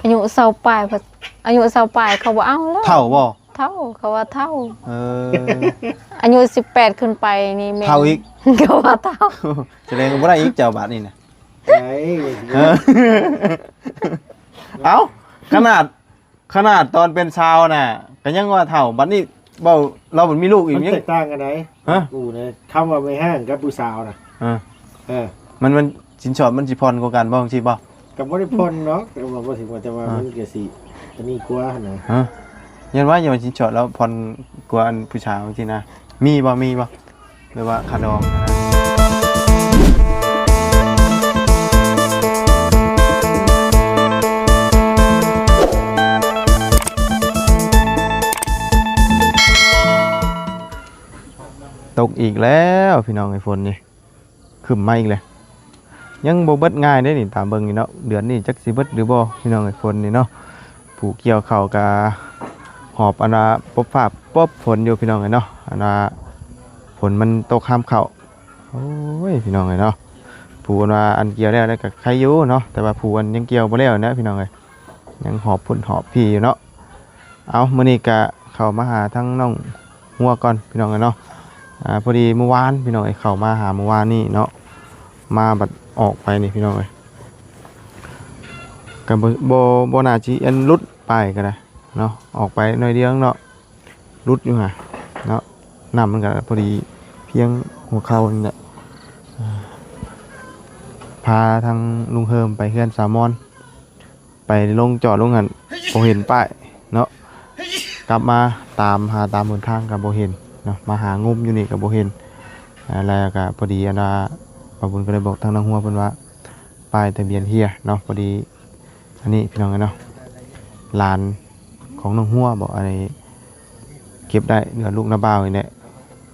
อายุเศร้าปลายอายุเศร้าปลายเขาบ่เอาแล้วเท่าบ่ เท่าเขาว่าเท่า เออ อายุ18ขึ้นไปนี่แม่ เท่าอีก เขาว่าเท่า แสดงว่าบ่ได้อีกเจ้าบาทนี่นะ ไอ้ เออเอ้าขนาดตอนเป็นชาวน่ะก็ยังว่าเท่าบัดนี้เว้าเราบ่มีลูกอีก มัน ยัง แตกต่างกันไหน ฮะ กูเนี่ยคำว่าไม่ห้างกับผู้สาวนะ เออมันสินสอดมันสิพรกว่ากันบ่จังซี่บ่ กับบ่ได้พ้นเนาะแต่ว่าบ่ถึงว่าแต่ว่ามันก็สิอันนี้กว่านะ ฮะยันว่าอย่ามาสินสอดแล้วพรกว่าอันผู้ชายจังซี่นะมีบ่หรือว่าคาดองนะตกอีกแล้วพี่น้องไอ้ฝนนี่ขึ้นมาอีกเลยยังบ่เบิดง่ายเด้นี่ตามเบิ่งนี่เนาะเดือนนี้จักสิเบิดหรือบ่พี่น้องไอ้ฝนนี่เนาะผู้เกี่ยวข้าวกะหอบอันน่ะปบฟ้าปบฝนอยู่พี่น้องไอ้เนาะอันน่ะฝนมันตกห้ามเข้าโอ้ยพี่น้องไอ้เนาะผู้อันว่าอันเกี่ยวแล้วก็ใครอยู่เนาะแต่ว่าผู้อันยังเกี่ยวบ่แล้วนะพี่น้องเอ้ยยังหอบพุ่นหอบพี่อยู่เนาะเอามื้อนี้ก็เข้ามาหาทั้งน้องหัวก่อนพี่น้องไอ้เนาะพอดีเมื่อวานพี่น้องไอ้เข้ามาหาเมื่อวานนี่เนาะมาบัดออกไปนี่พี่น้องเอ้ยกับบ่น่าสิอันรุดไปก็ได้เนาะออกไปหน่อยเดียวเนาะรุดอยู่ห่าเนาะน้ำมันก็พอดีเพียงหัวเข่านี่แหละพาทางลุงเฮิมไปเฮือนสามอนไปลงจอดลงหันบ่เห็นป้ายเนาะกลับมาตามหาตามบนทางกับบ่เห็นเนาะมาหางุมอยู่นี่กับบ่เห็นแล้วก็พอดีอันว่าป้าบุญก็เลยบอกทางน้องหัวเพิ่นว่าป้ายทะเบียนเฮียเนาะพอดีอันนี้พี่น้องกันเนาะหลานของน้องหัวบอกอะไรเก็บได้เหลือลูกนาบ่าวนี่แหละ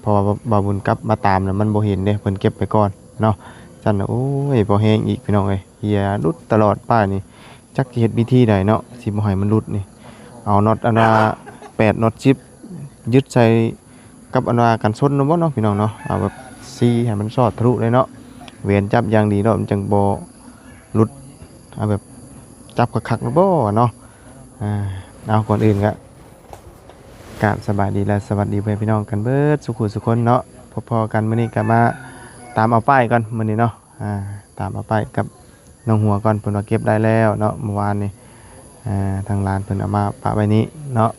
พอป้าบุญกลับมาตามแล้วมันบ่เห็นเด้เพิ่นเก็บไปก่อนเนาะจันโอ้ยบ่แฮงอีกพี่น้องเอ้ยเฮียรุดตลอดป้ายนี่จักสิเฮ็ดวิธีใดเนาะสิบ่ให้มันรุดนี่เอาน็อตอันว่า8น็อต10ยึดใส่กับอันว่ากันชนเนาะบ่เนาะพี่น้องเนาะเอาแบบซีให้มันสอดทะลุเลยเนาะเวียนจับอย่างดีเนาะมันจังบ่หลุดเอาแบบจับคักๆเนาะบ่เนาะเอาก่อนอื่นก็กราบสบายดีและสวัสดีพี่น้องกันเบิดสุขุสุคนเนาะพอๆกันมื้อนี้ก็มาตามเอาป้ายก่อนมื้อนี้เนาะตามเอาป้ายกับน้องหัวก่อนเพิ่นว่าเก็บได้แล้วเนาะเมื่อวานนี้ทางร้านเพิ่นเอามาปะไว้นี้เนาะ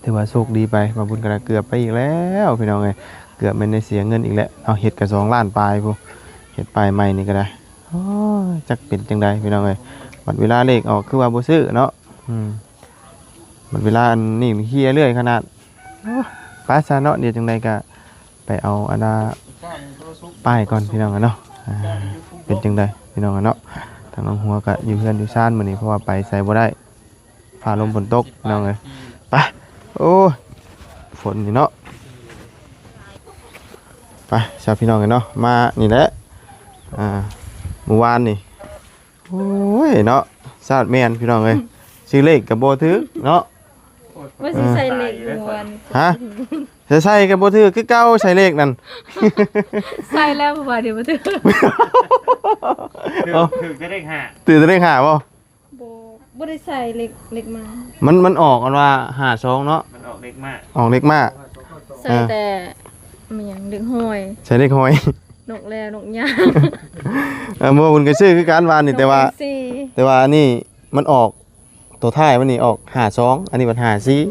ถือว่าโชคดีไปมาบุญกันเกือบไปอีกแล้วพี่น้องเอ้ยเกือบเป็นได้เสียเงินอีกแล้วเอาเห็ดกับ2 ล้านปลายพูเห็ดปลายใหม่นี่ก็ได้โอ้ยจักเป็นจังใดพี่น้องเอ้ยบัดเวลาเลขออกคือว่าบ่ซื้อเนาะบัดเวลาอันนี้เฮียเรื่อยขนาดป้าซาเนาะเดี๋ยวจังใดก็ไปเอาอันน่ะป้ายก่อนพี่น้องกันเนาะเป็นจังใดพี่น้องกันเนาะทางน้องหัวก็อยู่เฮือนอยู่ซ่านมื้อนี้เพราะว่าไปใส่บ่ได้ฟ้าลมฝนตกพี่น้องเอ้ยไปโอ้ยฝนนี่เนาะไปชาวพี่น้องกันเนาะมานี่แหละเมื่อวานนี่โอ้ยเนาะซาดแมนพี่น้องเลยชื่อเลขกับโบถือเนาะ ว่าสิใส่เหล็กอยู่วัน ฮะจะใส่กับโบถือคือเก้าใส่เลขนั่น ใส่แล้วบ่ว่าเดี๋ยวบ่ถึง ถึงจะได้หา ตื่นจะเลขหาบ่ บ่ได้ใส่เหล็กมา มันออกกันว่า52เนาะ มันออกเล็กมาก ออกเลขมาก ใส่แต่มันหยังดึงห้อย ใส่เลขหอย นกแลนกย่าง เมื่อวันก็ชื่อคือการวานนี่แต่ว่านี่มันออกตัวท้ายมันนี่ออก52อันนี้มัน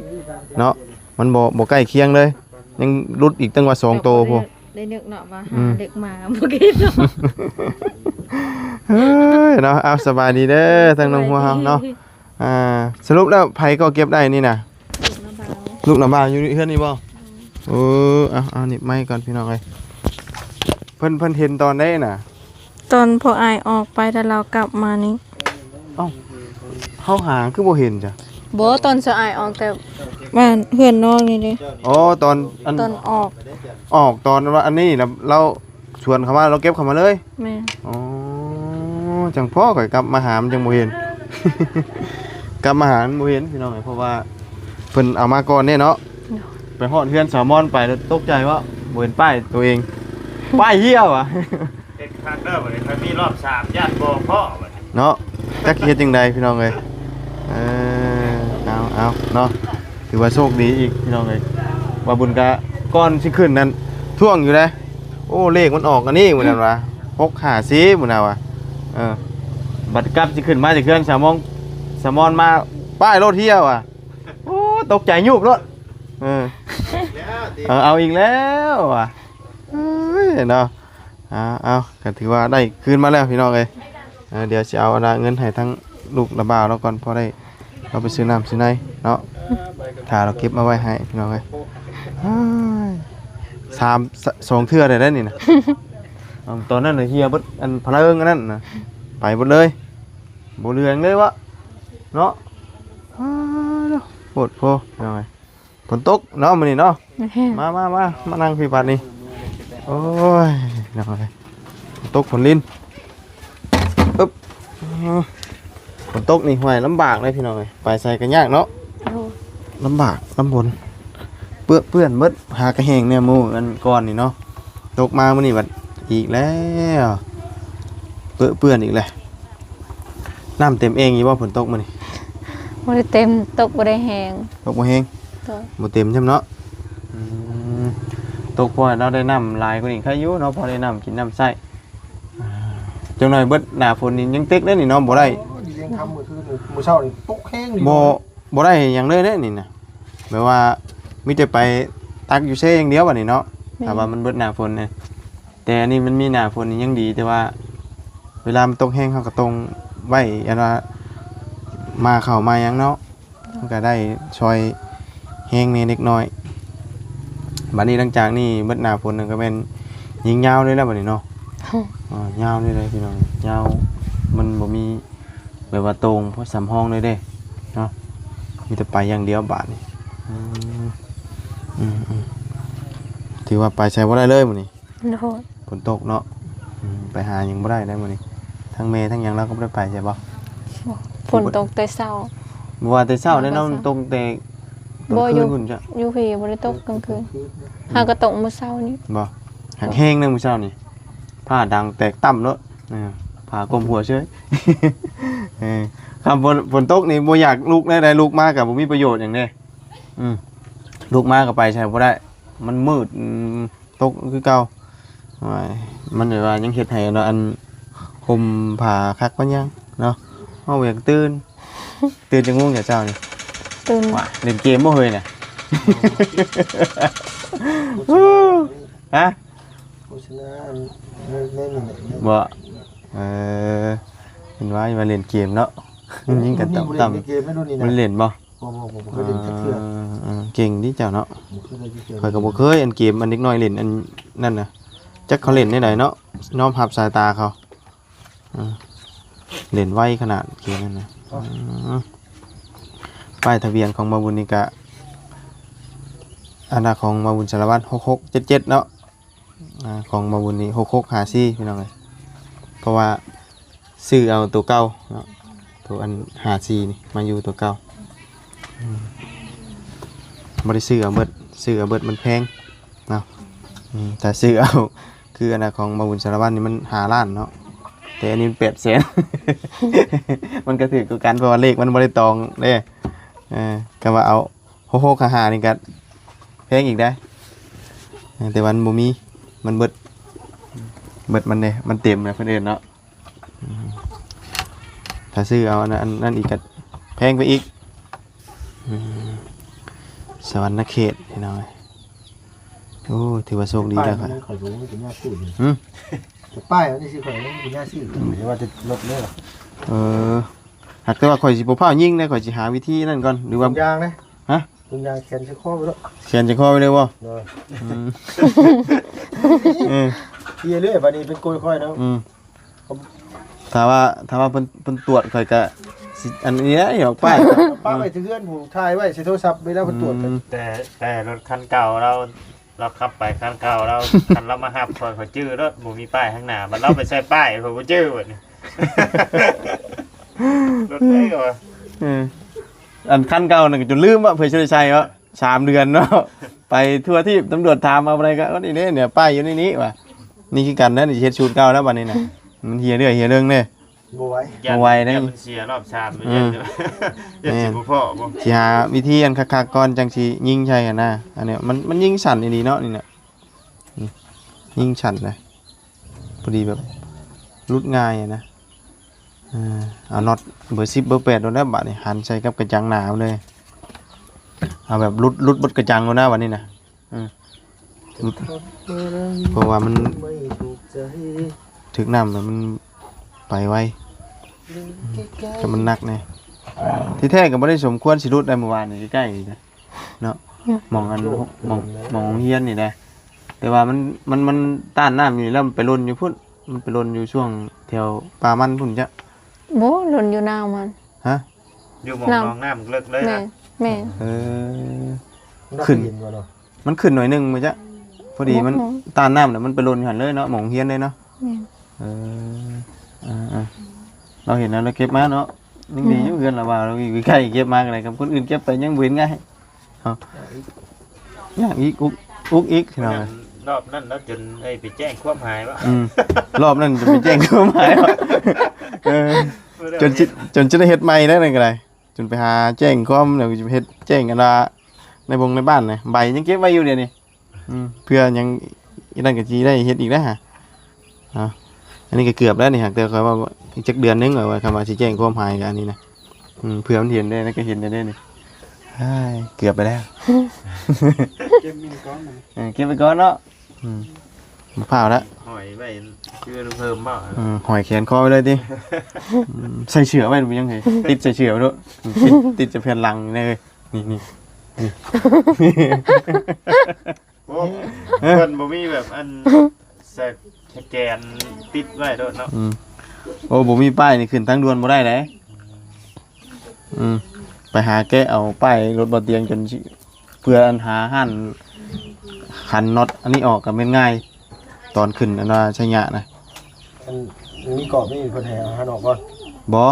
54เนาะมันบ่ใกล้เคียงเลยยังรุดอีกตั้งว่า2โตพอ ได้นึกเนาะว่าหาเด็กมาบ่คิดเนาะ เฮ้ยเนาะเอาสบายดีเด้อทางน้องหัวเฮาเนาะสรุปแล้วไผก็เก็บได้นี่น่ะลูกน้ำบ่าวอยู่เฮือนนี่บ่เอานี่ไม้ก่อนพี่น้องเอ้ยเพิ่นเห็นตอนได้น่ะ ตอนพออายออกไปแล้วเรากลับมานี่ เอ้าเฮาหาคือบ่เห็นจ้ะ บ่ตอนจะอายออกแต่บ้านเพื่อนน้องนี่เด้ อ๋อตอนออกตอนว่าอันนี้น่ะเราชวนเขามาเราเก็บเขามาเลย แม่ อ๋อจังพ่อก็กลับมาหามันจังบ่เห็น กลับมาหาบ่เห็นพี่น้องเอ้ยเพราะว่าเพิ่นเอามาก่อนเนี่ยเนาะไปฮอดเฮือนสาวมอนไปแล้วตกใจว่าบ่เห็นป้ายตัวเอง ป้ายเหี้ยวะ เด็กคันเดอร์วันนี้มันมีรอบ3ย่านบ่พ่อวันนี้ เนาะจักเฮ็ดจังไดพี่น้องเอ้ย เอาเนาะถือว่าโชคดีอีกพี่น้องเอ้ยว่าบุญกะก้อนสิขึ้นนั้นท่วงอยู่เด้โอ้เลขมันออกอันนี้เหมือนกันว่ะ654เหมือนน่ะว่ะบัดกลับสิขึ้นมาจากเครื่องสามอนมาป้ายรถเที่ยวอ่ะโอ้ตกใจยุบรถเอาอีกแล้วว่ะเอ้ยเนาะเอาก็ถือว่าได้คืนมาแล้วพี่น้องเอ้ยเดี๋ยวจะเอาเงินให้ทั้งลูกระบ่าวแล้วก่อนพอได้เราไปซื้อน้ำซื้อในเนาะถ้าเราเก็บมาไว้ให้พี่น้องเอ้ย2 เทื่อได้แล้วนี่นะตอนนั้นเฮียบดอันพลังอันนั้นนะไปหมดเลยบ่เรืองเลยวะเนาะโหดโพพี่น้องเอ้ยฝนตกเนาะมื้อนี้เนาะมานั่งพี่บัดนี่โอ้ยน้องเอ้ยฝนตกฝนลิ้นอึ๊บฝนตกนี่ห่วยลำบากเลยพี่น้องเอ้ยไปใส่กันยากเนาะลำบากลำบนเปื้อนเบิดหากระแหงเนี่ยหมู่อันก่อนนี่เนาะตกมามื้อนี้บัดอีกแล้วเปื้อนอีกแล้วน้ำเต็มเองอยู่บ่ฝนตกมื้อนี้บ่ได้เต็มตกบ่ได้แห้งตกบ่แห้งบ่เต็มใช่มั้ยเนาะตกพอเราได้น้ำลายกว่านี้ใครอยู่เนาะพอได้น้ำกินน้ำใส่จังหน่อยเบิดหน้าฝนนี่ยังเต็กเด้อนี่เนาะบ่ได้ยังทำมื้อคืนมื้อเช้านี่ตกแห้งบ่ได้หยังเลยเด้นี่น่ะแปลว่ามีแต่ไปตักอยู่เซ่อย่างเดียวบัดนี้เนาะถ้าว่ามันเบิดหน้าฝนเนี่ยแต่อันนี้มันมีหน้าฝนนี่ยังดีแต่ว่าเวลามันตกแห้งเฮาก็ต้องไว้อันว่ามาเข้ามาหยังเนาะมันก็ได้ช่วยแห้งนี่เล็กน้อยบัดนี้หลังจากนี้เบิดหน้าฝนนึงก็เป็นยิงยาวเลยแล้วบัดนี้เนาะยาวเลยพี่น้องยาวมันบ่มีแบบว่าตรงเพราะสำห้องเลยเด้เนาะมีแต่ไปอย่างเดียวบาดนี่ถือว่าไปใช้บ่ได้เลยมื้อนี้ฝนตกเนาะไปหาหยังบ่ได้มื้อนี้ทั้งเมทั้งหยังเราก็บ่ได้ไปใช่บ่ฝนตกแต่เช้าบ่ว่าแต่เช้าแน่นอนตกแต่บ่อยู่อยู่พี่บ่ได้ตกกลางคืนหาก็ตกมื้อเช้านี้บ่หักแห้งนึงมื้อเช้านี่ผ้าดังแตกต่ำเนาะผ้ากลมหัวเฉยคำฝนตกนี่บ่อยากลุกได้ลุกมาก็บ่มีประโยชน์หยังเด้ลุกมาก็ไปใช่บ่ได้มันมืดตกคือเก่ามันแบบว่ายังเฮ็ดให้เนาะอันห่มผ้าคักปานยังเนาะเฮาอยากตื่นจังงงอย่าเจ้านี่ตื่นเล่นเกมบ่เฮ้ยน่ะฮะโฆษณาในบ่เห็นว่ามาเล่นเกมเนาะยิงกันต่ำมันเล่นบ่เก่งดิเจ้าเนาะข่อยก็บ่เคยอันเกมอันเด็กน้อยเล่นอันนั่นน่ะจักเขาเล่นได้ไหนเนาะน้อมรับสายตาเขาเล่นไวขนาดเกมนั่นน่ะป้ายทะเบียนของมาบุญนี่ก็อันน่ะของมาบุญสารวัตร6677เนาะของมาบุญนี่6654พี่น้องเอ้ยเพราะว่าซื้อเอาตัวเก่าเนาะตัวอัน54นี่มาอยู่ตัวเก่าบ่ได้ซื้อเอาเบิดมันแพงเนาะแต่ซื้อเอาคืออันน่ะของมาบุญสารวัตรนี่มัน5ล้านเนาะแต่อันนี้มัน800,000มันก็ถือคือกันเพราะว่าเลขมันบ่ได้ตรงเด้ก็ว่าเอา6655นี่ก็แพงอีกได้แต่วันบ่มีมันเบิดมันเนี่ยมันเต็มเลยเพิ่นเอิ้นเนาะถ้าซื้อเอาอันนั้นอีกก็แพงไปอีกสวรรค์เขตพี่น้องโอ้ถือว่าโชคดีแล้วครับข่อยบ่มีปัญญาซื้อจะป้ายอันนี้สิข่อยบ่มีปัญญาซื้อหรือว่าจะลดเลยหากแต่ว่าข่อยสิบ่พายิงได้ข่อยสิหาวิธีนั่นก่อนหรือว่ายางนะฮะยางแขนจะคอไปแล้วแขนจะคอไปเลยบ่เฮียเรื่อยบัดนี้เป็นโกยค่อยนะถ้าว่าเพิ่นตรวจข่อยก็อันนี้ได้ออกป้ายป้าไปถึงเพื่อนผมถ่ายไว้ใช้โทรศัพท์เวลาเพิ่นตรวจแต่รถคันเก่าเราขับไปคันเก่าเราคันเรามาหับข่อยจื้อรถบ่มีป้ายข้างหน้าบัดเราไปใส่ป้ายข่อยบ่จื้อบัดนี้รถได้ก็อันคันเก่านั่นก็จนลืมว่าเพิ่นสิได้ใช้ว่า3 เดือนเนาะไปทั่วที่ตำรวจถามเอาอะไรก็นี่เนี่ยป้ายอยู่ในนี้ว่ะนี่คือกันนะนี่เฮ็ดชุดเก่าแล้วบัดนี้น่ะมันเหียเรื่องเด้ บ่ไหว ยัน บ่ไหวเด้ ยันมันเสียรอบชามเลยยันยันสิบ่พอบ่ สิหาวิธีอันคักๆก่อนจังสิยิงใช่กันนะอันเนี้ยมันยิงสั่นอีหลีเนาะนี่น่ะนี่ยิงสั่นเลยพอดีแบบรุดง่ายอะนะเอาน็อตเบอร์10เบอร์8โดนแล้วบัดนี้หันใส่กับกระจังหนาวเลยเอาแบบรุดบดกระจังโดนนะวันนี้น่ะรุดเพราะว่ามัน ไม่ถูกใจ ถึกน้ำแล้วมันไปไวก็มันหนักแน่ที่แท้ก็บ่ได้สมควรสิรุดได้เมื่อวานนี่ใกล้ๆนี่นะเนาะมองอันมองเฮียนนี่นะแต่ว่ามันต้านน้ำอยู่นี่แล้วมันไปลนอยู่พุ่นมันไปลนอยู่ช่วงแถวป่ามันพุ่นจ้ะ บ่หล่นอยู่นาวมัน ฮะ อยู่หมองน้องน้ำเลิกเลย แม่ นะ แม่ ขึ้น เห็นบ่เนาะ มันขึ้นหน่อยหนึงมั้ยจ๊ะพอดีมันต้านน้ำแล้วมันไปลนอยู่หั่นเลยเนาะหมองเฮียนเลยเนาะ แม่ เราเห็นแล้วเราเก็บมาเนาะยังดีอยู่เกินละว่าเราอยู่ใกล้เก็บมาอะไรกับคนอื่นเก็บไปยังเว้นง่ายอย่างอีกอุกอีกที่เรา รอบนั้นแล้วจนไปแจ้งความหายวะ รอบนั้นจะไปแจ้งเขาหมายจนจะได้เฮ็ดใหม่ได้นั่นก็ได้จนไปหาแจ้งความเดี๋ยวจะไปเฮ็ดแจ้งกันว่าในบ้านนะใบยังเก็บไว้อยู่เดี๋ยวนี้เพื่อยังอีนั่นก็จีได้เฮ็ดอีกนะฮะอันนี้ก็เกือบแล้วนี่หากแต่คอยว่าอีกจักเดือนนึงว่าคำว่าสิแจ้งความหายกันอันนี้นะเพื่อมันเห็นได้แล้วก็เห็นได้นี่เกือบไปแล้วเก็บมีก้อนเก็บไปก้อนเนาะมะพร้าวแล้ว หอยไว้ชื่อเพิ่มบ่ หอยแขนคอไปเลยดิใส่เชือกไว้ดูยังไงติดใส่เชือกด้วยติดจะเพียนลังเลยนี่โอ้เพิ่นบ่มีแบบอันสแกนติดไว้โดดเนาะ โอ้บ่มีป้ายนี่ขึ้นทางด่วนบ่ได้เลยไปหาแกะเอาป้ายรถบ่เตียงจนเพื่ออันหาหั่นขันน็อตอันนี้ออกก็แม่นง่ายตอนขึ้นอันว่าใช้ยะนะ มันมีกรอบนี่คนแห่เอาหันออกก่อน บ่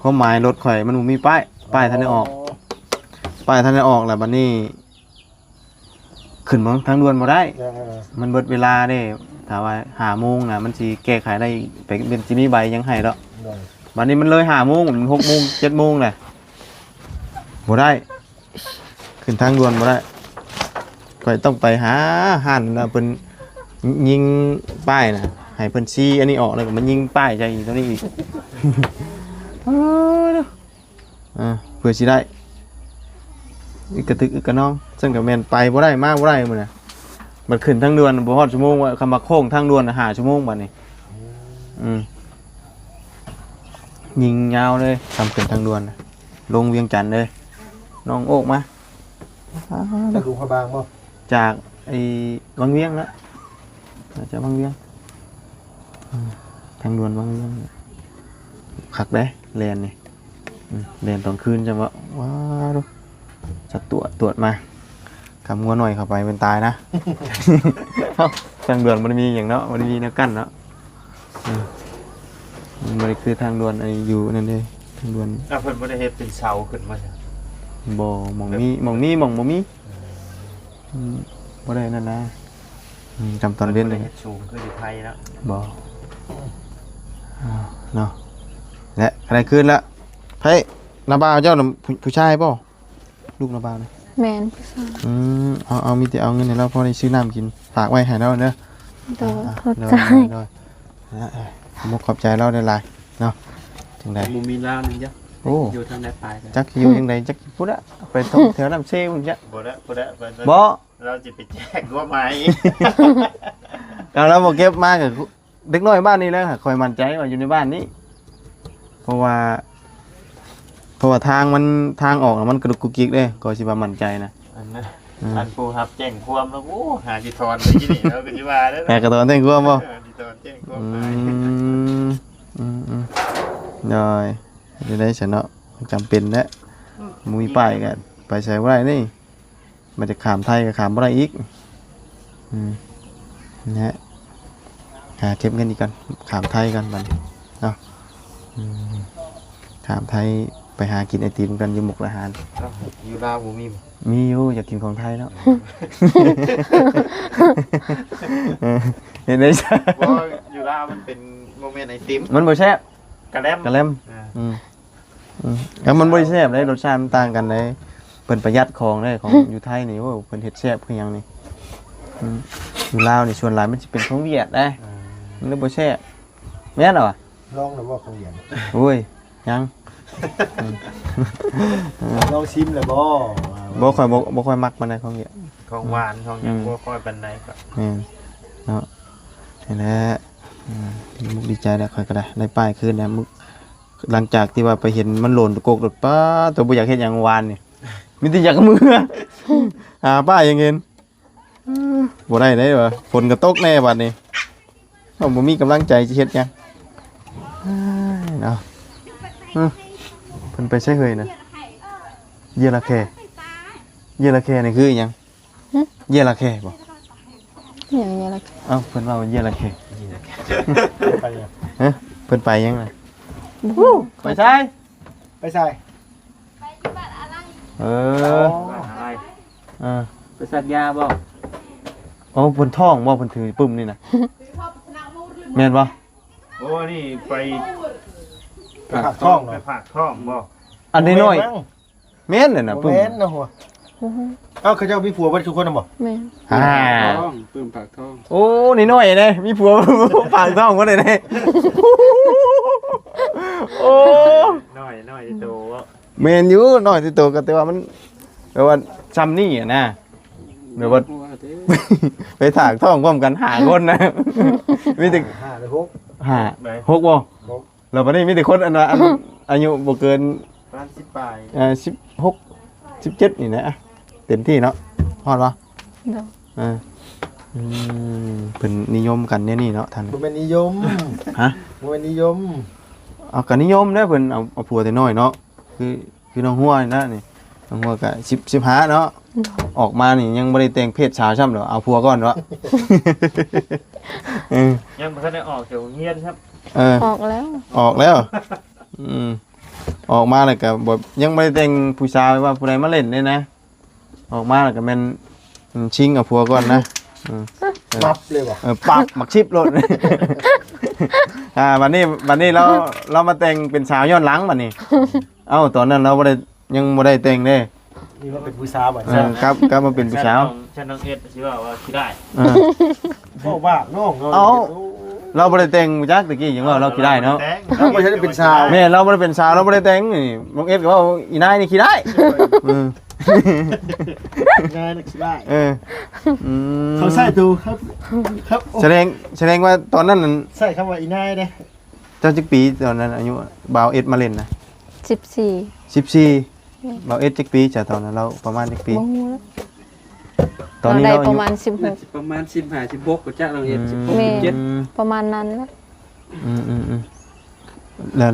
ความหมายรถข่อยมันบ่มีป้ายทันได้ออกป้ายทันได้ออกแล้วบัดนี้ขึ้นมาทางด่วนบ่ได้มันเบิดเวลาเด้ถ้าว่า5 โมงน่ะมันสิแก้ไขได้ไปเป็นสิมีใบยังให้แล้วบัดนี้มันเลย5 โมงมัน6 โมง7 โมงแหละบ่ได้ขึ้นทางด่วนบ่ได้ข่อยต้องไปหาหั่นน่ะเพิ่นยิงป้ายน่ะให้เพิ่นชี้อันนี้ออกแล้วก็มันยิงป้ายใจอีกตัวนี้อีกเพื่อสิได้อีกกระตึกอีกกระน้องซึ่งก็แม่นไปบ่ได้มาบ่ได้มื้อน่ะบัดขึ้นทางด่วนบ่ฮอดชั่วโมงว่าคำว่าโค้งทางด่วน5 ชั่วโมงบัดนี้ยิงยาวเลยทำขึ้นทางด่วนลงเวียงจันทน์เลยน้องโอกมา แล้วดูพบางบ่ จากไอ้วังเวียงแล้วจากวังเวียงทางด่วนวังเวียงคักได้แลนนี่แลนตอนคืนจะว่าว้าวดูจะตรวจมาคำงัวหน่อยเข้าไปเป็นตายนะ ทางด่วนมันมีอย่างเนาะมันมีแนวกั้นเนาะมันคือทางด่วนไอ้อยู่นั่นเลยทางด่วน เพิ่นบ่ได้เฮ็ดเป็นเสาขึ้นมา บ่มองมีบ่มีบ่ได้นั่นนะจำตอนเรียนเลย สูงคืออยู่ไทยแล้ว บ่เนาะและอะไรขึ้นละไพ่นาบ่าวเจ้าน่ะผู้ชายป่ะลูกนาบ่าวนะ แม่นผู้ชาย เอามีแต่เอาเงินให้เราพอได้ซื้อน้ำกินฝากไว้ให้เราเด้อ โดยเข้าใจ มุกขอบใจเราได้หลายเนาะจังได๋ บ่มีลาวนึงจ้ะ โอ้ อยู่ทางใดปลายกัน จักอยู่จังไดจักพุทธะไปท่องแถวน้ำเซ่พุ่นจ้ะ บ่ได้ บ่ เราจะไปแจ้งว่าหมาย เราบ่เก็บมากับเด็กน้อยบ้านนี้แล้วค่ะคอยมั่นใจว่าอยู่ในบ้านนี้เพราะว่าทางออกมันกระดุกกุกกิกเด้ก็สิว่ามั่นใจนะ อันผู้รับแจ้งความแล้วโอ้หาจิทอนไปที่นี่แล้วก็สิว่าแล้ว แม่กระตอนเต้นกลัวบ่ จิทอนแจ้งความหมาย ได้ได้ฉันเนาะจำเป็นแล้วมีป้ายกันไปใช้บ่ได้นี่มันจะขามไทยก็ขามบ่ได้อีกนะฮะหาเก็บเงินอีกกันขามไทยกันบัดนี้เนาะขามไทยไปหากินไอติมกันอยู่มุกดาหาร อยู่ลาวบ่มี มีอยู่อยากกินของไทยแล้วเห็นได้ใช่ เพราะอยู่ลาวมันเป็นโมเมนต์ไอติม มันบ่แซ่บ กระแลม กระแลมแล้วมันบ่ได้แซ่บเลยรสชาติมันต่างกันเลยเพิ่นประหยัดของเลยของอยู่ไทยนี่โอ้เพิ่นเฮ็ดแซ่บคือหยังนี่อยู่ลาวนี่ส่วนหลายมันสิเป็นของเวียดได้มันเลยบ่แซ่บแม่นเหรอ ลองแล้วบ่ของเรียน โอ้ยยัง ลองชิมเลยบ่ บ่ค่อยมักปานใดของเวียด ของหวานของหยังบ่ค่อยปานใดก็ แม่นเนาะนี่แหละมุกดีใจแล้วค่อยก็ได้ป้ายคืนแล้วมุกหลังจากที่ว่าไปเห็นมันหล่นตะโกกรถป้าตัวบ่อยากเฮ็ดหยังวานนี่มีแต่อยากมือหาป้ายยังเงินบ่ได้เด้อฝนก็ตกแน่บัดนี้เฮาบ่มีกำลังใจสิเฮ็ดหยังเนาะเพิ่นไปใช้เฮยนะเยละแคนี่คืออิหยังเยละแคบ่ อย่างเงี้ยละ เอ้าเพิ่นว่าเยละแค ไปเลย ฮะเพิ่นไปยังไงไปใช่ ไปใส่ เออ ไปสักยาบ่ โอ้เพิ่นท่องบ่เพิ่นถือปึ้มนี่นะแม่นบ่ โอ้นี่ไป ผักท้อง ไป เนาะ ผักท้องบ่ อันน้อยๆแม่นน่ะนะปึ้ม แม่นนะหัวเอ้าเขาเจ้ามีผัวบ่ทุกคนน่ะบ่ แม่ อ่า ท้องปื้มปากท้อง โอ้น้อยๆเด้มีผัวปากท่องบ่ได้เด้โอ้ น้อยโตวะ แม่นอยู่น้อยที่โตก็แต่ว่ามันแปลว่าซ้ำนี่อ่ะนะเดี๋ยวว่า ไปถากท่องพร้อมกันหาคนนะมีแต่ 5หรือ6 หาหกบ่เราบ่ได้มีแต่คนอันว่าอันอายุบ่เกิน บ้าน10ปลาย 16 17นี่นะเต็มที่เนาะฮอดบ่ เดี๋ยว เพิ่นนิยมกันเนี่ยนี่เนาะท่าน บ่แม่นนิยม ฮะ บ่แม่นนิยม เอากันนิยมเด้อเพิ่นเอาผัวแต่น้อยเนาะคือน้องหัวนี่นะนี่น้องหัวก็15เนาะออกมานี่ยังบ่ได้แต่งเพศชายซ้ำดอกเอาผัวก่อนเนาะ ยังบ่ทันได้ออกจากโรงเรียนครับ ออกแล้ว ออกแล้วออกมาแล้วก็บ่ยังบ่ได้แต่งผู้ชายว่าผู้ใดมาเล่นเนี่ยนะ ออกมาแล้วก็แม่นชิงเอาผัวก่อนนะ ปั๊บเลยบ่ ปักหมักชิปรถ วันนี้เรามาแต่งเป็นสาวย้อนหลังบัดนี้ เอ้าตอนนั้นเราบ่ได้ยังบ่ได้แต่งเด้ นี่ว่าเป็นผู้สาวบ่ ครับมาเป็นผู้สาว ฉันน้องเอ็ดสิว่าสิได้ บ่ว่าน้อง เอ้าเราบ่ได้แต่งจักตะกี้ยังว่าเราขี้ได้เนาะ เราบ่ได้เป็นสาว แม่เราบ่ได้เป็นสาวเราบ่ได้แต่งนี่น้องเอ็ดก็ว่าอีนายนี่ขี้ได้ งานสิได้ เขาใส่ ดูครับ แสดงว่าตอนนั้นน่ะ ใส่คำว่าอีนายเด้ เจ้าจักปีตอนนั้นอายุบ่าวเอ็ดมาเล่นนะ 14 14บ่าวเอ็ดจักปีจ้ะตอนนั้นเราประมาณจักปี บ่ฮู้แล้ว ตอนนี้ ได้ เราอา ประ ยุ มาณ ประมาณ15 16ก็จักเราเฮ็ด แม่ 16 16ประมาณนั้นแหละ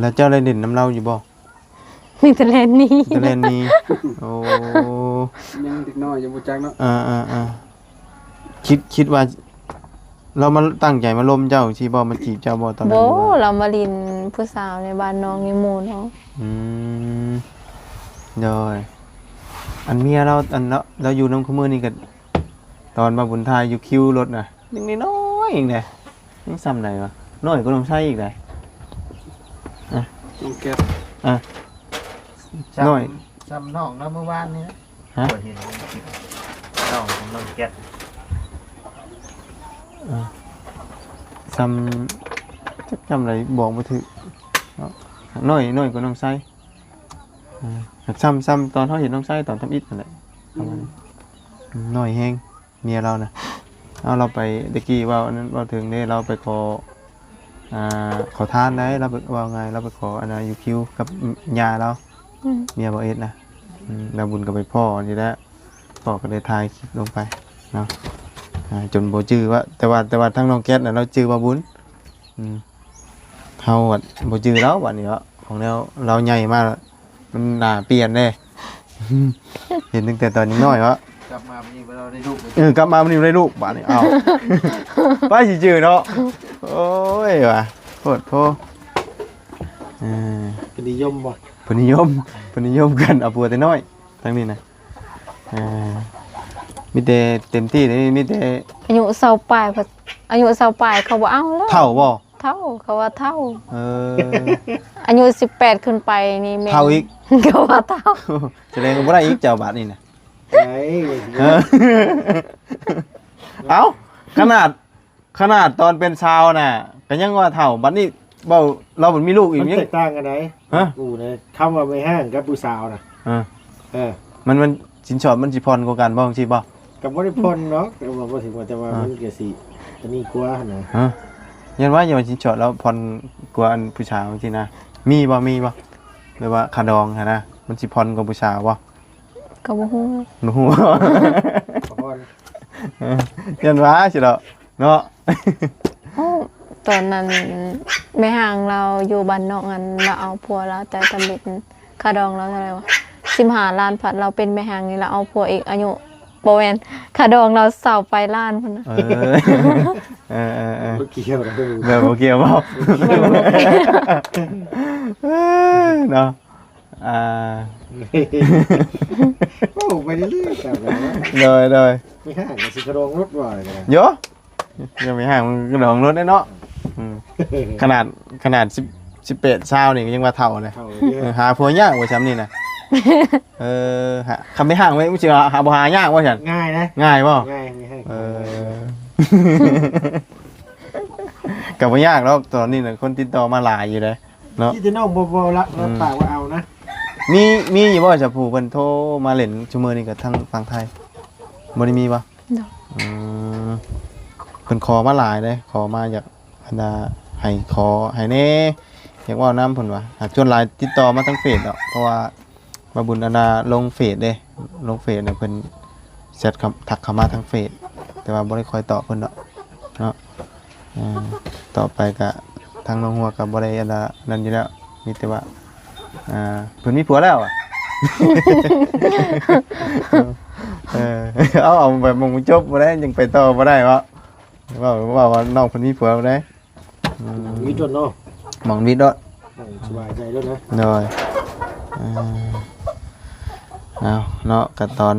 แล้วเจ้าได้เล่นน้ำเราอยู่บ่ มีแต่แลนนี้ จะเล่นนี่โอ้ 17ยังเด็กน้อยยังบ่จักเนาะ คิดว่า เรามาตั้งใจมาล้มเจ้าสิบ่มาจีบเจ้าบ่ตอนนั้น บ่ หรือว่า เรามาลินผู้สาวในบ้านน้องในหมู่น้อง โดยอันเมียเราอันเราอยู่น้ำขมือนี่ก็ตอนมาบุญทายอยู่คิวรถน่ะยังน้อยๆอีกเนี่ยยังซ้ำไหนวะน้อยก็ต้องใช้อีกเลย ต้องแก้ น้อย จำน้องแล้วเมื่อวานนี้ ฮะ บ่เห็นน้องของน้องแก๊ส ซ้ำจำอะไรบอกมาถือน้อยก็ต้องใช้ซ้ำตอนเขาเห็นต้องใช้ตอนทำอิฐนั่นแหละประมาณนี้น้อยแห้งเมียเรานะเอาเราไปตะกี้ว่าอันนั้นว่าถึงเนี่ยเราไปขอทานได้เราไปว่าไงเราไปขออันนั้นยูคิวกับยาเราเมียบอกเอ็ดนะเราบุญกับไปพ่อนี่แหละพ่อก็เลยทายคลิปลงไปเนาะจนโบจื้อว่าแต่ว่าทั้งน้องแก๊สน่ะเราจื้อมาบุญเขาโบจื้อแล้ววันนี้วะของเราใหญ่มากมันหน้าเปลี่ยนเลย เห็นตั้งแต่ตอนนี้น้อยวะ กลับมาวันนี้เราได้ลูก กลับมาวันนี้ได้ลูกบ้านนี้เอา ไปสิจื้อเนาะโอ้ยว่ะโคตรโพเป็นนิยมบ่ เพนนิยมกันเอาปัวแต่น้อยทั้งนี้นะมีแต่เต็มที่เลยมีแต่ อายุ20ปลายเขาบ่เอาแล้ว เท่าบ่ เ เท่าเขาว่าเท่า เออ อายุ18ขึ้นไปนี่แม่น เท่าอีก เขาว่าเท่า แสดงว่าบ่ได้อีกเจ้าบาทนี่น่ะ ไอ้ เออเอ้าขนาดตอนเป็นชาวน่ะก็ยังว่าเท่าบัดนี้เว้าเราบ่มีลูกอีก มัน ยัง แตกต่างกันไหน ฮะ กูเนี่ยคำว่าไม่ห้างกับผู้สาวนะ เออ เออ มันสินสอดมันสิพรกว่ากันบ่จังซี่บ่ กับบ่ได้พลเนาะแต่ว่าบ่ถึงว่าแต่ว่ามันก็สิอันนี้กว่านะ ฮะยันว่าอย่ามาสินสอดแล้วพรกว่าอันผู้ชายจังซี่นะมีบ่หรือว่าคาดองหั่นนะมันสิพรกว่าผู้ชายบ่ ก็บ่ฮู้ หนู ขอพร ยันว่าสิดอกเนาะ โอ้ตอนนั้นแม่ห่างเราอยู่บ้านนอกกันเราเอาผัวเราแต่สำเร็จค่าดองเราเท่าไหร่วะ15ล้านผัดเราเป็นแม่ห่างนี่เราเอาผัวอีกอายุบ่แม่นค่าดองเราเศร้าไปล้านพุ่นน่ะ เออ บ่เกี่ยวนะเด้อ แบบบ่เกี่ยวบ่เนาะโอ้ไปเรื่อยๆครับเลย ไม่ห้างก็สิกระดองรถว่าเลยนะ เยอะยังไม่ห่างมันกระดองรถได้เนาะขนาด18ชาวนี่ก็ยังว่าเท่าเลย เท่าเยอะ หาผัวยากกว่าฉันนี่นะคำไม่ห่างไว้ไม่ใช่หาบ่หายากว่าฉัน ง่ายนะ ง่ายป่ะ ง่ายไม่ให้ กับไม่ยากแล้วตอนนี้นะคนติดต่อมาหลายอยู่เลยเนาะ ที่จะน้องบ่ละรับปากว่าเอานะ มีอยู่บ่จะผู้เพิ่นโทรมาเล่นชั่วโมงนี้กับทางฝั่งไทยบ่ได้มีป่ะ เนาะ เพิ่นขอมาหลายเลยขอมาอยากอันดาให้ขอให้แน่อยากเว่าน้ำเพิ่นว่าหากชวนหลายติดต่อมาทางเฟซดอกเพราะว่าบาบุญอันดาลงเฟซเด้ลงเฟซเนี่ยเพิ่นแชททักเข้ามาทางเฟซแต่ว่าบ่ได้คอยตอบเพิ่นดอกเนาะต่อไปก็ทางน้องหัวก็บ่ได้อันดานั่นอยู่แล้วมีแต่ว่าเพิ่นมีผัวแล้วอ่ะ เอาแบบมึงจบบ่ได้ยังไปต่อบ่ได้วะว่าน้องคนนี้ผัวบ่ได้ มีจนเนาะ หมองวิทย์ด้วย สบายใจด้วยนะ เลยเอาเนาะกับตอน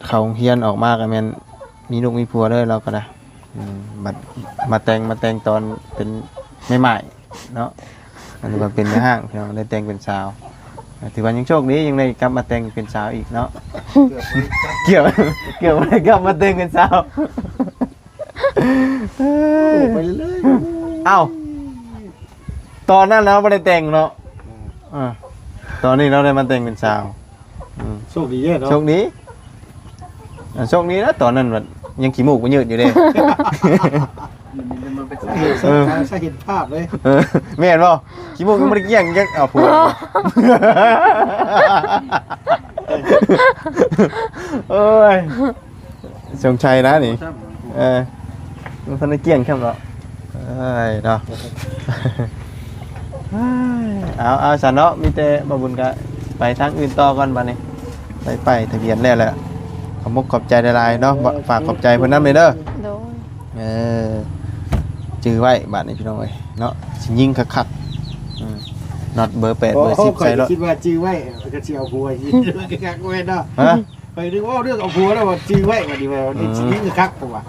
เขาเฮียนออกมากันแม่นมีลูกมีผัวเลยเราก็ได้บัดมาแต่งตอนเป็นใหม่ๆเนาะอันนี้มาเป็นในห้างพี่น้องได้แต่งเป็นสาวถือว่ายังโชคดียังได้กลับมาแต่งเป็นสาวอีกเนาะ เกี่ยวได้กลับมาแต่งเป็นสาว ไปเรื่อย เอ้าตอนนั้นเราไม่ได้แต่งเนาะตอนนี้เราได้มาแต่งเป็นสาว โชคดีเยอะเนาะ โชคดีนะตอนนั้นแบบยังขี้มูกมันยืดอยู่เลย ใช่เห็นภาพเลย ไม่เห็นป่ะขี้มูกยังไม่ได้เกี่ยงยังเอาผัวเอ้ยสงชัยนะนี่มันพันธุ์เกี่ยงแค่ไหนเนาะเอาสันเนาะมีแต่บบุญกะไปทางอื่นต่อก่อนบัดนี้ไปทะเบียนแล้วแหละขอบมุกขอบใจหลายๆเนาะฝากขอบใจเพิ่นนำเลยเด้อ โดย จื้อไว้บัดนี้พี่น้องเอ้ยเนาะสิยิงคักๆน็อตเบอร์8เบอร์10ใส่รถ คิดว่าจื้อไว้ก็สิเอาผัวสิกักไว้เนาะ ฮะ ไปนึกว่าเรื่องเอาผัวแล้วว่าจื้อไว้ก็ดีว่านี่สิคือคักผมว่า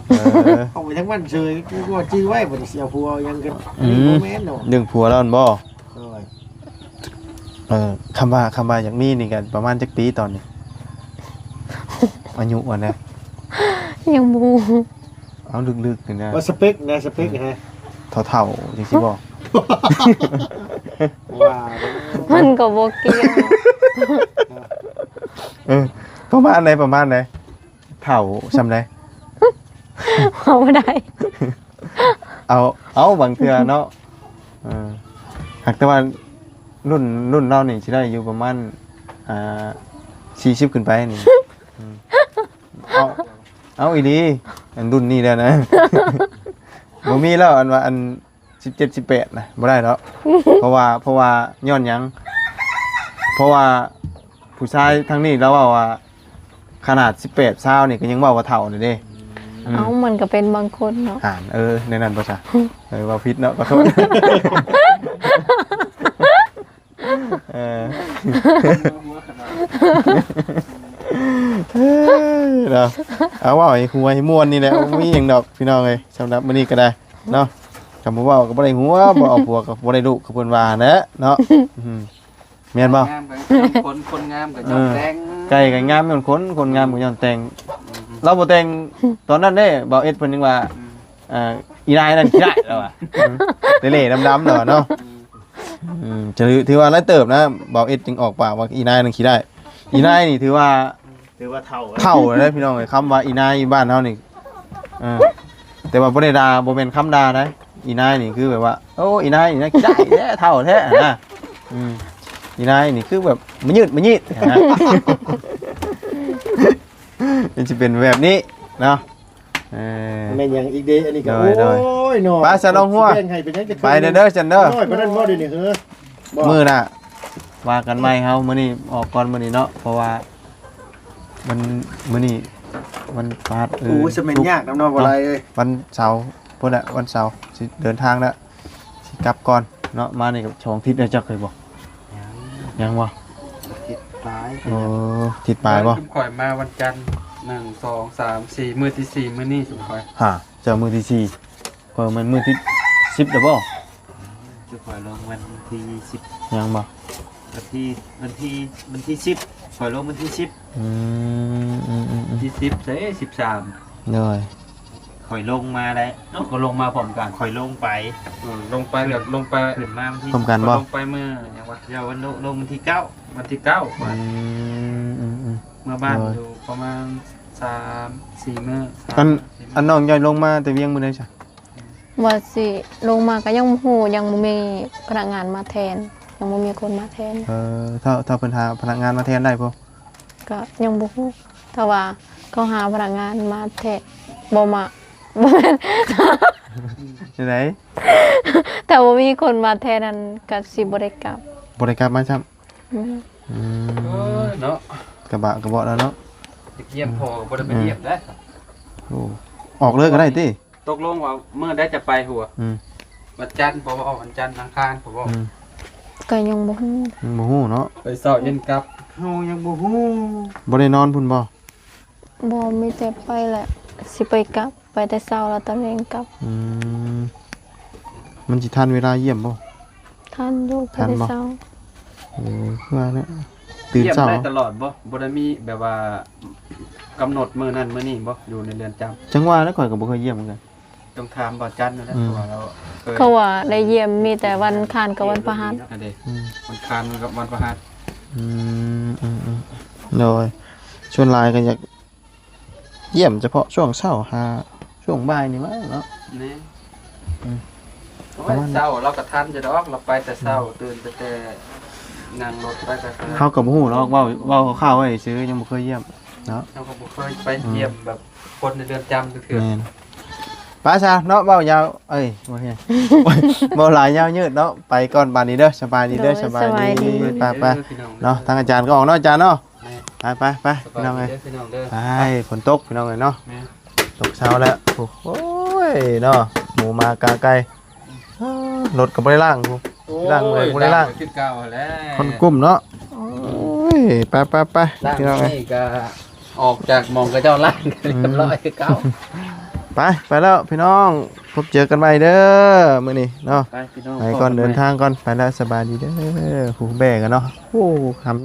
เอาไปทั้งวันเฉยกูว่าจื้อไว้บ่ได้สิเอาผัวยังกันบ่แม่นเนาะ เรื่องผัวแล้วมันบ่คำว่าอย่างนี้นี่กันประมาณจักปีตอนนี้อายุวันนี้ ยังบู เอาลึกๆนี่นะ ว่าสเปคนะสเปคฮะ เท่าๆจังซี่บ่ ว่า มันก็บ่เกี่ยว ประมาณไหนเท่าซำใด เอาบ่ได้ เอาบางเทื่อเนาะหากแต่ว่ารุ่นเรานี่สิได้อยู่ประมาณ40ขึ้นไปนี่เอาอีดีอันรุ่นนี้แล้วนะ บ่มีแล้วอันว่าอัน17 18นะบ่ได้แล้วเพราะว่าย้อนหยังเพราะว่าผู้ชายทางนี้แล้วว่าขนาด18 20นี่ก็ยังว่าเท่านี่เด้ เอามันก็เป็นบางคนเนาะ ในนั้นป่ะจ๊ะว่าพิษเนาะขอโทษ เนาะเอาว่าให้หัวให้ม่วนนี่แหละบ่มีหยังดอกพี่น้องเอ้ยสำหรับมื้อนี้ก็ได้เนาะคำบ่เว้าก็บ่ได้หัวบ่เอาผัวก็บ่ได้ลูกก็เพิ่นว่าแหละเนาะแม่นบ่ งามกับคนงามกับยอมแดง ไก่ก็งามเหมือนคนงามก็ย้อนแต่งเราบ่แต่งตอนนั้นเด้บ่าวเอ็ดเพิ่นยังว่าอีนายนั่นขี้ได้แล้วอ่ะเละๆดำๆเนาะถือว่าหลายเติบนะบ่าวเอ็ดจึงออกปากว่าอีนายนั่นขี้ได้อีนายนี่ถือว่า เท่าเลยพี่น้องเอ้ยคำว่าอีนายบ้านเฮานี่แต่ว่าบ่ได้ด่าบ่แม่นคำด่านะอีนายนี่คือแบบว่าโอ้อีนายนี่นะขี้ได้แท้เท่าแท้นะอีนายนี่คือแบบมันยืดนะมันจะเป็นแบบนี้เนาะแม่นหยังอีกเด้อันนี้ก็ โดย โอ้ยเนาะ ไปซะน้องหัว สิแบ่งให้เป็นจังจะ ไปเด้อจันเด้อ น้อยปานนั้นบ่เดี๋ยวนี้เฮ้อบ่ มื้อน่ะว่ากันใหม่เฮามื้อนี้ออกก่อนมื้อนี้เนาะเพราะว่ามันมื้อนี้มันปาด โอ้ยสิแม่นยากนำเนาะบ่ไรเอ้ย วันเสาร์พุ่นน่ะวันเสาร์สิเดินทางแล้วสิกลับก่อนเนาะมานี่กับ2ทิศแล้วจักเคยบ่ยังบ่ คิดตาย โอ้ทิศปลายบ่ ชุมข่อยมาวันจันทร์1 2 3 4มื้อที่4มื้อนี้ชุมข่อย ฮะเจ้ามือที่4ก็มันมือที่10แล้วบ่ จะปล่อยลงวันที่10 ยังบ่ วันที่10ปล่อยลงวันที่10 อืม ที่10เด้13 เลย ข่อยลงมาได้ เนาะก็ลงมาพร้อมกัน ข่อยลงไป ลงไปแล้วลงไป ขึ้นมาวันที่ พร้อมกันบ่ ลงไปเมื่อยังวะ เดี๋ยววันลงวันที่9 วันที่9เมื่อบ้านอยู่ประมาณ3-4มื้อ อันน้องย่อยลงมาแต่เวียงมื้อใดจ้ะ ว่าสิลงมาก็ยังบ่ฮู้ยังบ่มีพนักงานมาแทนยังบ่มีคนมาแทน ถ้าเพิ่นหาพนักงานมาแทนได้บ่ ก็ยังบ่ฮู้แต่ว่าเขาหาพนักงานมาแทนบ่มาบ่แม่น จังได๋ แต่ว่ามีคนมาแทนนั้นก็สิบ่ได้กลับ บ่ได้กลับมาซ้ํ เนาะ กระบะกระเบาะแล้วเนาะ เยี่ยมพอบ่ได้ไปเยี่ยมได้ โอ้ออกเลยก็ได้ติ ตกลงว่าเมื่อได้จะไปหัว อืม วันจันทร์ผมว่าออกวันจันทร์อังคารผมว่า ก็ยังบ่ฮู้ บ่ฮู้เนาะ ไปสอบเย็นกลับ เฮายังบ่ฮู้ บ่ได้นอนพุ่นบ่ บ่มีแต่ไปแหละสิไปกลับไปแต่เช้าแล้วตอนเย็นกลับ มันสิทันเวลาเยี่ยมบ่ ท่านอยู่ไป ทัน แต่ บ่ เช้า คือว่าเนี่ยตื่น เยี่ยม เช้า ได้ตลอดบ่ได้มีแบบว่ากำหนดมื้อนั้นมื้อนี้บ่อยู่ในเรือนจำ จังว่าแล้วข่อยก็บ่เคยเยี่ยมเหมือนกัน ต้องถามบ่จันทร์นั่นแหละเพราะว่าเราเคย เขาว่าได้เยี่ยมมีแต่วันอังคารกับวันพฤหัส อันเด้วันคานกับวันพฤหัส เลยชวนไลน์กันอยากเยี่ยมเฉพาะช่วงเช้าหาช่วงบ่ายนี่มั้งเนาะ นี่ ประมาณ เช้าเราก็ทันจะดอกเราไปแต่เช้าตื่นแต่นั่งรถไปก็ เขากับฮู้เนาะเว้าข้าวๆไว้ซื้อยังบ่เคยเยี่ยมเนาะ เราก็บ่เคยไปเยี่ยมแบบคนในเรือนจำเถื่อ แม่นป้าชาเนาะเว้ายาวเอ้ยบ่เฮียเว้าหลายยาวยืดเนาะไปก่อนบานนี้เด้อสบายดีเด้อสบายดีไปๆเนาะทางอาจารย์ก็ออกเนาะอาจารย์เนาะไปพี่น้องเอ้ย พี่น้องเด้อ ไปฝนตกพี่น้องเอ้ยเนาะ แม่ ตกเช้าแล้วโอ้ยเนาะหมูมากาไก่รถก็บ่ได้ล้างกูล้างเลยบ่ได้ล้าง ขึ้นเก่าแล้ว คนกลุ่มเนาะโอ้ยไป ล่าง พี่น้องเอ้ย นี่ก็ออกจากหมองกระเจ้าล่างเรียบร้อยคือเก่า ไปแล้วพี่น้องพบเจอกันใหม่เด้อมื้อนี้เนาะ ไปพี่น้อง ไปก่อนเดินทางก่อนไปแล้วสบายดีเด้อหูแบกกันเนาะโอ้คำ